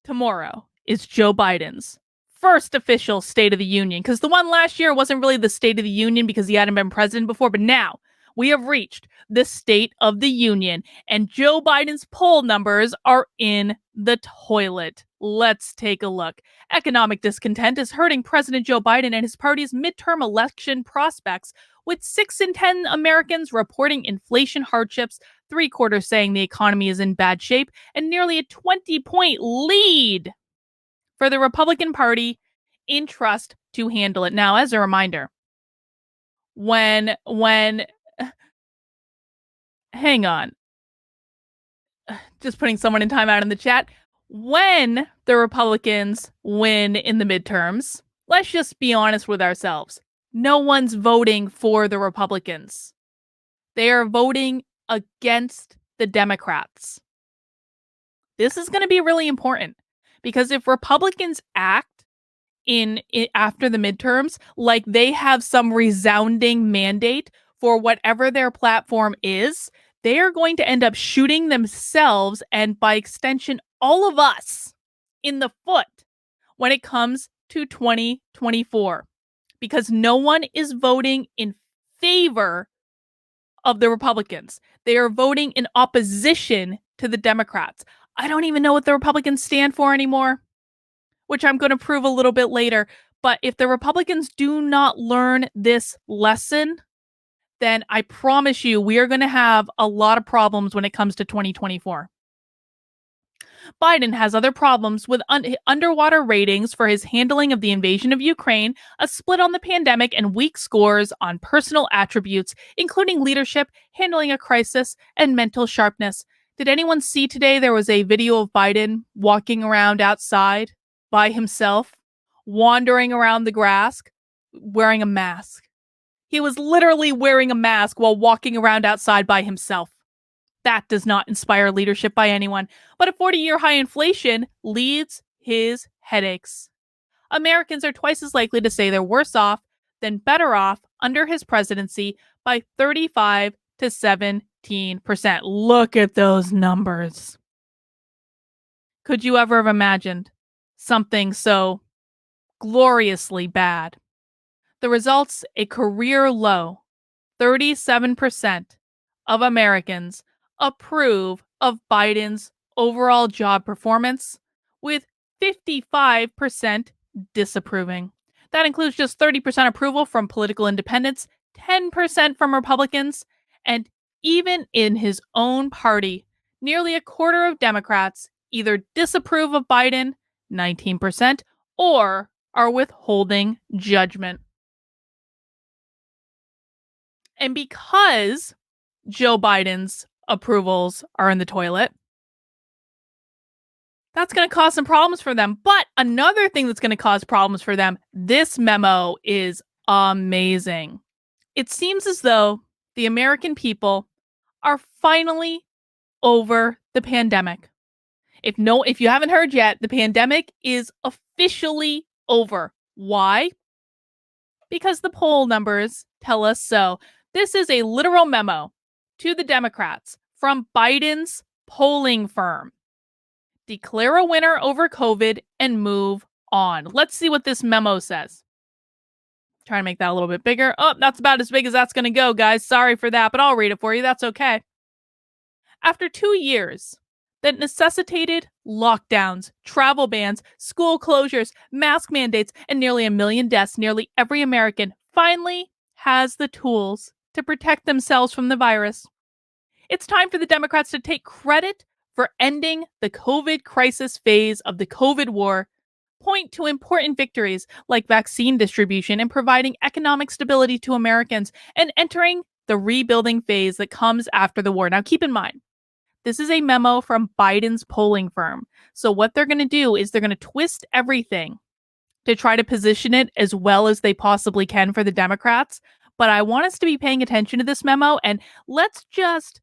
Tomorrow is Joe Biden's first official State of the Union, because the one last year wasn't really the State of the Union because he hadn't been president before, but now we have reached the State of the Union, and Joe Biden's poll numbers are in the toilet. Let's take a look. Economic discontent is hurting President Joe Biden and his party's midterm election prospects, with 6 in 10 Americans reporting inflation hardships, 3/4 saying the economy is in bad shape, and nearly a 20-point lead for the Republican Party in trust to handle it. Now, as a reminder, when hang on, just putting someone in timeout in the chat. When the Republicans win in the midterms, let's just be honest with ourselves. No one's voting for the Republicans. They are voting against the Democrats. This is going to be really important because if Republicans act after the midterms like they have some resounding mandate for whatever their platform is, they are going to end up shooting themselves and by extension all of us in the foot when it comes to 2024, because no one is voting in favor of the Republicans. They are voting in opposition to the Democrats. I don't even know what the Republicans stand for anymore, which I'm going to prove a little bit later. But if the Republicans do not learn this lesson, then I promise you we are going to have a lot of problems when it comes to 2024. Biden has other problems with underwater ratings for his handling of the invasion of Ukraine, a split on the pandemic, and weak scores on personal attributes, including leadership, handling a crisis, and mental sharpness. Did anyone see today there was a video of Biden walking around outside by himself, wandering around the grass, wearing a mask? He was literally wearing a mask while walking around outside by himself. That does not inspire leadership by anyone, but a 40-year high inflation leads his headaches. Americans are twice as likely to say they're worse off than better off under his presidency by 35 to 17%. Look at those numbers. Could you ever have imagined something so gloriously bad? The results, a career low. 37% of Americans approve of Biden's overall job performance, with 55% disapproving. That includes just 30% approval from political independents, 10% from Republicans, and even in his own party, nearly a quarter of Democrats either disapprove of Biden, 19%, or are withholding judgment. And because Joe Biden's approvals are in the toilet, that's going to cause some problems for them. But another thing that's going to cause problems for them, this memo is amazing. It seems as though the American people are finally over the pandemic. If you haven't heard yet, the pandemic is officially over. Why? Because the poll numbers tell us so. This is a literal memo to the Democrats from Biden's polling firm. Declare a winner over COVID and move on. Let's see what this memo says. Try to make that a little bit bigger. Oh, that's about as big as that's going to go, guys. Sorry for that, but I'll read it for you. That's okay. After 2 years that necessitated lockdowns, travel bans, school closures, mask mandates, and nearly 1 million deaths, nearly every American finally has the tools to protect themselves from the virus. It's time for the Democrats to take credit for ending the COVID crisis phase of the COVID war, point to important victories like vaccine distribution and providing economic stability to Americans, and entering the rebuilding phase that comes after the war. Now, keep in mind, this is a memo from Biden's polling firm. So what they're going to do is they're going to twist everything to try to position it as well as they possibly can for the Democrats. But I want us to be paying attention to this memo, and let's just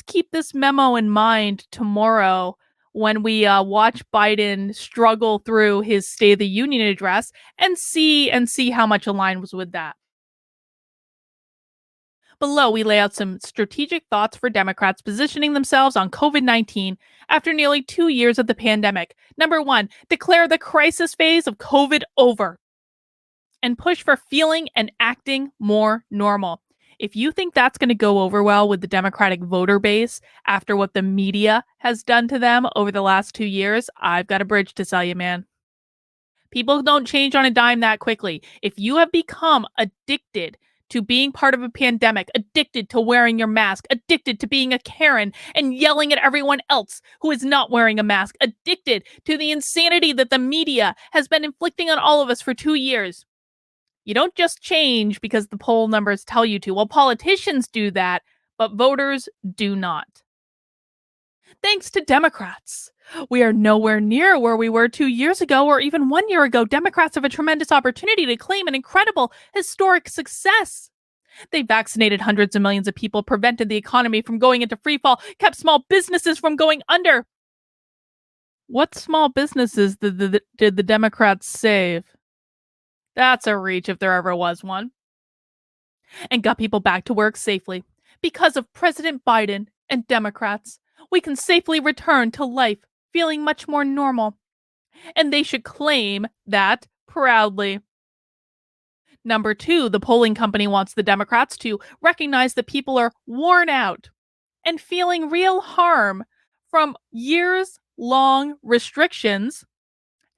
keep this memo in mind tomorrow when we watch Biden struggle through his State of the Union address and see how much aligns with that. Below, we lay out some strategic thoughts for Democrats positioning themselves on COVID-19 after nearly 2 years of the pandemic. Number one, declare the crisis phase of COVID over and push for feeling and acting more normal. If you think that's going to go over well with the Democratic voter base after what the media has done to them over the last 2 years, I've got a bridge to sell you, man. People don't change on a dime that quickly. If you have become addicted to being part of a pandemic, addicted to wearing your mask, addicted to being a Karen and yelling at everyone else who is not wearing a mask, addicted to the insanity that the media has been inflicting on all of us for 2 years, you don't just change because the poll numbers tell you to. Well, politicians do that, but voters do not. Thanks to Democrats. We are nowhere near where we were 2 years ago or even 1 year ago. Democrats have a tremendous opportunity to claim an incredible historic success. They vaccinated hundreds of millions of people, prevented the economy from going into freefall, kept small businesses from going under. What small businesses did the Democrats save? That's a reach if there ever was one. And got people back to work safely. Because of President Biden and Democrats, we can safely return to life feeling much more normal. And they should claim that proudly. Number two, the polling company wants the Democrats to recognize that people are worn out and feeling real harm from years-long restrictions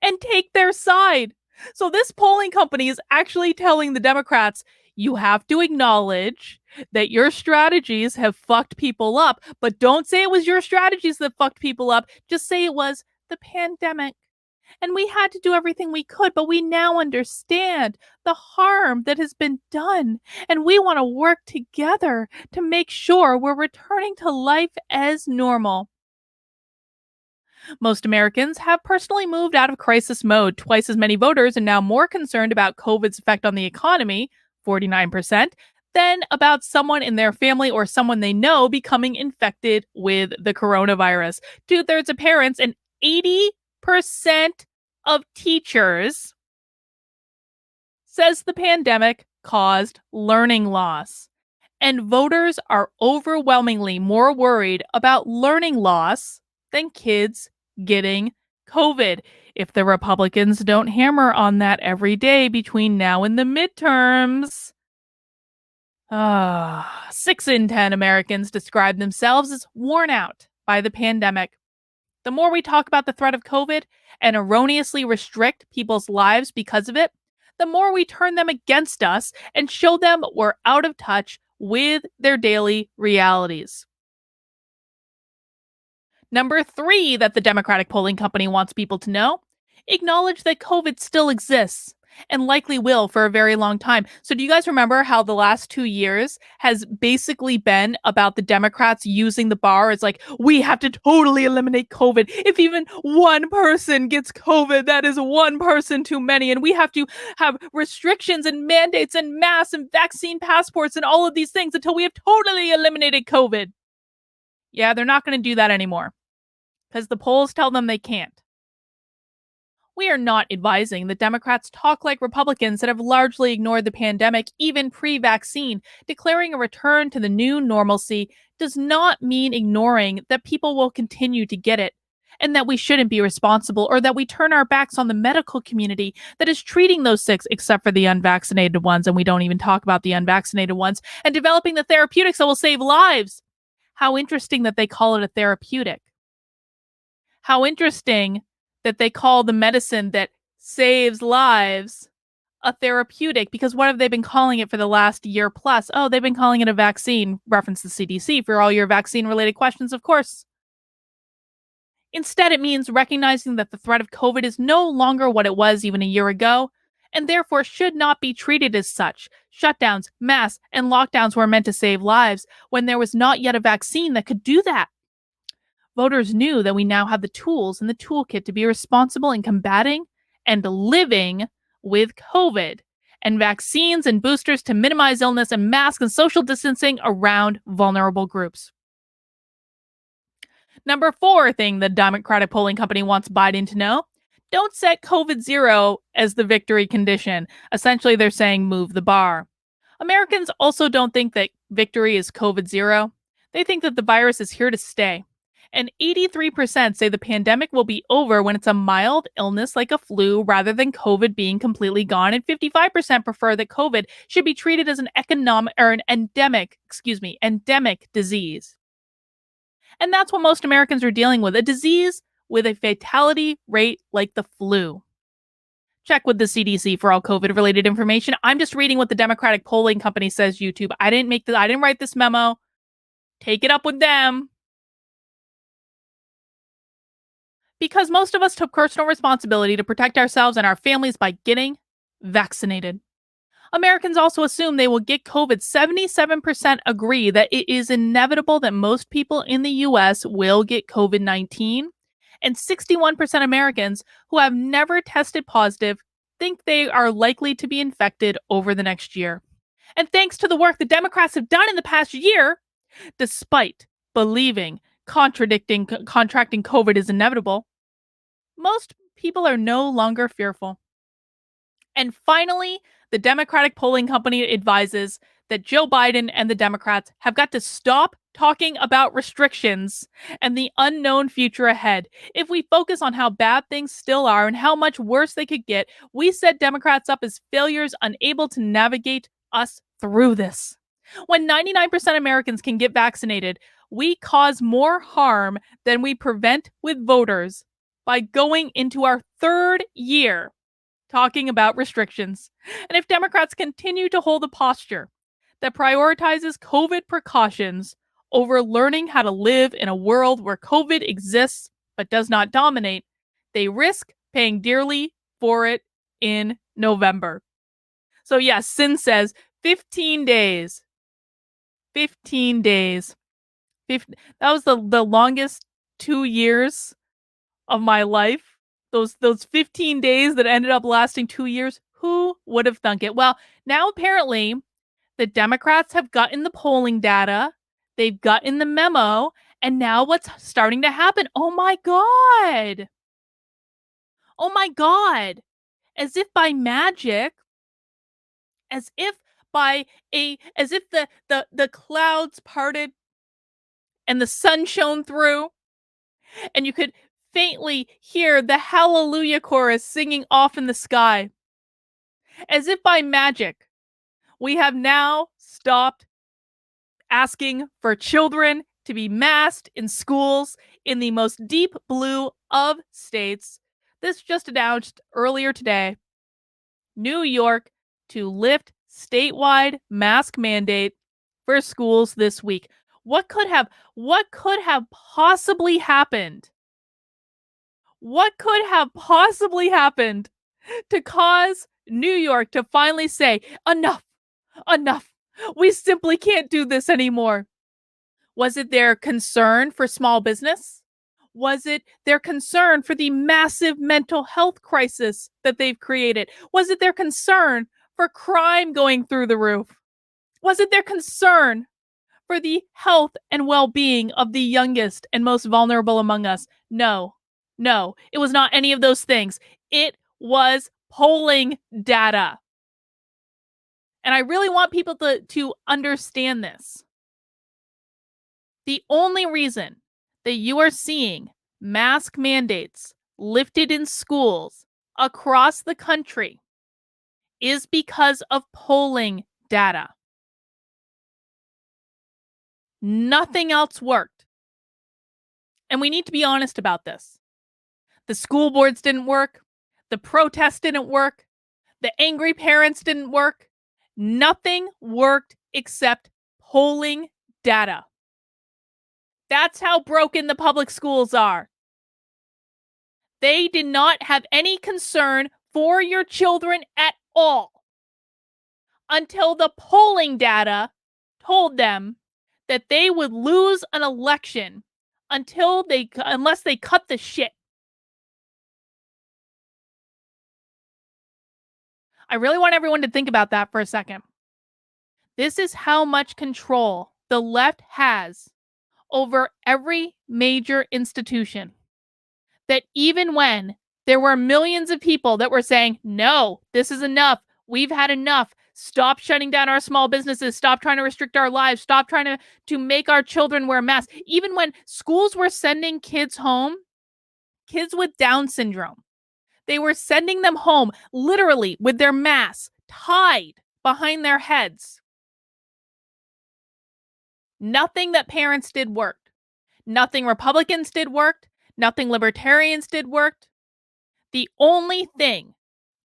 and take their side. So this polling company is actually telling the Democrats, you have to acknowledge that your strategies have fucked people up, but don't say it was your strategies that fucked people up. Just say it was the pandemic. And we had to do everything we could, but we now understand the harm that has been done. And we want to work together to make sure we're returning to life as normal. Most Americans have personally moved out of crisis mode. Twice as many voters are now more concerned about COVID's effect on the economy, 49%, than about someone in their family or someone they know becoming infected with the coronavirus. 2/3 of parents and 80% of teachers says the pandemic caused learning loss. And voters are overwhelmingly more worried about learning loss than kids getting COVID. If the Republicans don't hammer on that every day between now and the midterms. 6 in 10 Americans describe themselves as worn out by the pandemic. The more we talk about the threat of COVID and erroneously restrict people's lives because of it, the more we turn them against us and show them we're out of touch with their daily realities. Number 3 that the Democratic polling company wants people to know, acknowledge that COVID still exists and likely will for a very long time. So do you guys remember how the last 2 years has basically been about the Democrats using the bar as like, we have to totally eliminate COVID. If even one person gets COVID, that is one person too many. And we have to have restrictions and mandates and masks and vaccine passports and all of these things until we have totally eliminated COVID. Yeah, they're not going to do that anymore because the polls tell them they can't. We are not advising that Democrats talk like Republicans that have largely ignored the pandemic, even pre-vaccine. Declaring a return to the new normalcy does not mean ignoring that people will continue to get it, and that we shouldn't be responsible, or that we turn our backs on the medical community that is treating those sick, except for the unvaccinated ones, and we don't even talk about the unvaccinated ones, and developing the therapeutics that will save lives. How interesting that they call it a therapeutic. How interesting that they call the medicine that saves lives a therapeutic, because what have they been calling it for the last year plus? Oh, they've been calling it a vaccine. Reference the CDC for all your vaccine-related questions, of course. Instead, it means recognizing that the threat of COVID is no longer what it was even a year ago, and therefore should not be treated as such. Shutdowns, masks, and lockdowns were meant to save lives when there was not yet a vaccine that could do that. Voters knew that we now have the tools in the toolkit to be responsible in combating and living with COVID, and vaccines and boosters to minimize illness, and masks and social distancing around vulnerable groups. Number 4 thing the Democratic polling company wants Biden to know, don't set COVID zero as the victory condition. Essentially, they're saying move the bar. Americans also don't think that victory is COVID zero. They think that the virus is here to stay. And 83% say the pandemic will be over when it's a mild illness like a flu rather than COVID being completely gone. And 55% prefer that COVID should be treated as an economic or an endemic disease. And that's what most Americans are dealing with, a disease with a fatality rate like the flu. Check with the CDC for all COVID related information. I'm just reading what the Democratic polling company says, YouTube. I didn't write this memo. Take it up with them. Because most of us took personal responsibility to protect ourselves and our families by getting vaccinated. Americans also assume they will get COVID. 77% agree that it is inevitable that most people in the US will get COVID 19. And 61% Americans who have never tested positive think they are likely to be infected over the next year. And thanks to the work the Democrats have done in the past year, despite believing contracting COVID is inevitable, most people are no longer fearful. And finally, the Democratic polling company advises that Joe Biden and the Democrats have got to stop talking about restrictions and the unknown future ahead. If we focus on how bad things still are and how much worse they could get, we set Democrats up as failures unable to navigate us through this. When 99% Americans can get vaccinated, we cause more harm than we prevent with voters by going into our third year talking about restrictions. And if Democrats continue to hold a posture that prioritizes COVID precautions over learning how to live in a world where COVID exists but does not dominate, they risk paying dearly for it in November. So, yes, Sin says 15 days. 15 days. That was the longest 2 years of my life. Those 15 days that ended up lasting 2 years. Who would have thunk it? Well, now apparently the Democrats have gotten the polling data, they've gotten the memo, and now what's starting to happen? Oh my God. Oh my God. As if by magic, as if the clouds parted and the sun shone through and you could faintly hear the hallelujah chorus singing off in the sky. As if by magic, we have now stopped asking for children to be masked in schools in the most deep blue of states. This just announced earlier today. New York to lift statewide mask mandate for schools this week. What could have possibly happened? What could have possibly happened to cause New York to finally say, enough, enough. We simply can't do this anymore? Was it their concern for small business? Was it their concern for the massive mental health crisis that they've created? Was it their concern for crime going through the roof? Was it their concern for the health and well-being of the youngest and most vulnerable among us? No, it was not any of those things. It was polling data. And I really want people to understand this. The only reason that you are seeing mask mandates lifted in schools across the country is because of polling data. Nothing else worked. And we need to be honest about this. The school boards didn't work. The protests didn't work. The angry parents didn't work. Nothing worked except polling data. That's how broken the public schools are. They did not have any concern for your children at all until the polling data told them that they would lose an election unless they cut the shit. I really want everyone to think about that for a second. This is how much control the left has over every major institution. That even when there were millions of people that were saying, no, this is enough, we've had enough, Stop shutting down our small businesses. Stop trying to restrict our lives. Stop trying to make our children wear masks. Even when schools were sending kids home, kids with Down syndrome, they were sending them home literally with their masks tied behind their heads. Nothing that parents did worked. Nothing Republicans did worked. Nothing libertarians did worked. The only thing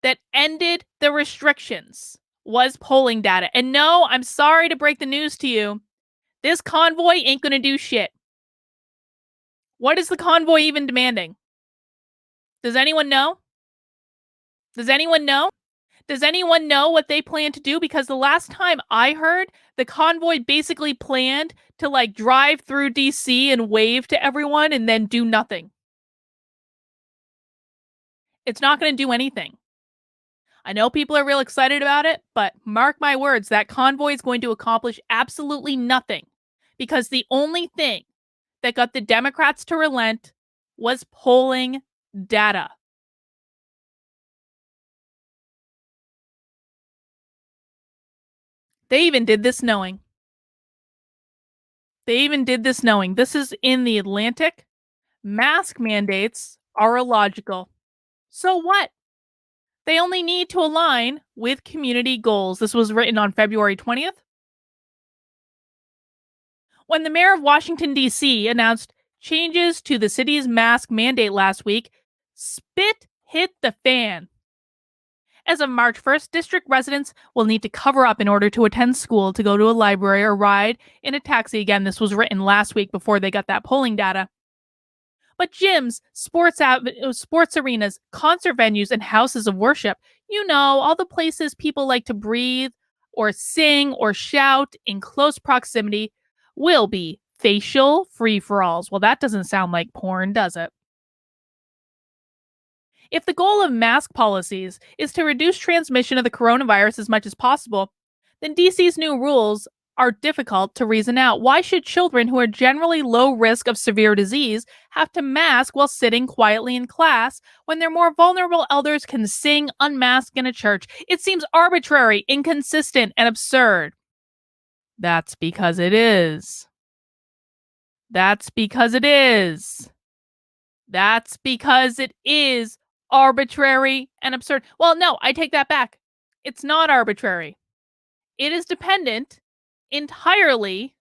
that ended the restrictions was polling data. And no, I'm sorry to break the news to you. This convoy ain't going to do shit. What is the convoy even demanding? Does anyone know? Does anyone know? Does anyone know what they plan to do? Because the last time I heard, the convoy basically planned to like drive through DC and wave to everyone and then do nothing. It's not going to do anything. I know people are real excited about it, but mark my words, that convoy is going to accomplish absolutely nothing because the only thing that got the Democrats to relent was polling data. They even did this knowing. This is in the Atlantic. Mask mandates are illogical. So what? They only need to align with community goals. This was written on February 20th. When the mayor of Washington, D.C. announced changes to the city's mask mandate last week, spit hit the fan. As of March 1st, district residents will need to cover up in order to attend school, to go to a library, or ride in a taxi. Again, this was written last week before they got that polling data. But gyms, sports arenas, concert venues, and houses of worship, all the places people like to breathe or sing or shout in close proximity, will be facial free-for-alls. Well, that doesn't sound like porn, does it? If the goal of mask policies is to reduce transmission of the coronavirus as much as possible, then DC's new rules are difficult to reason out. Why should children who are generally low risk of severe disease have to mask while sitting quietly in class when their more vulnerable elders can sing unmasked in a church? It seems arbitrary, inconsistent, and absurd. That's because it is. That's because it is. That's because it is arbitrary and absurd. Well, no, I take that back. It's not arbitrary. It is dependent entirely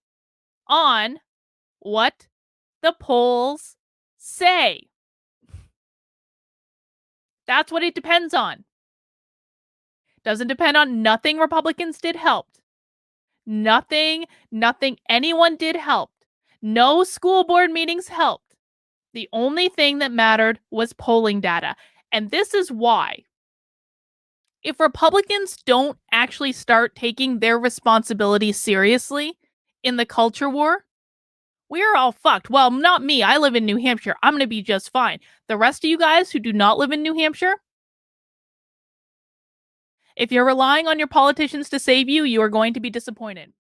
on what the polls say. That's what it depends on. Doesn't depend on nothing Republicans did helped. Nothing anyone did helped. No school board meetings helped. The only thing that mattered was polling data. And this is why. If Republicans don't actually start taking their responsibility seriously in the culture war, we're all fucked. Well, not me. I live in New Hampshire. I'm going to be just fine. The rest of you guys who do not live in New Hampshire, if you're relying on your politicians to save you, you are going to be disappointed.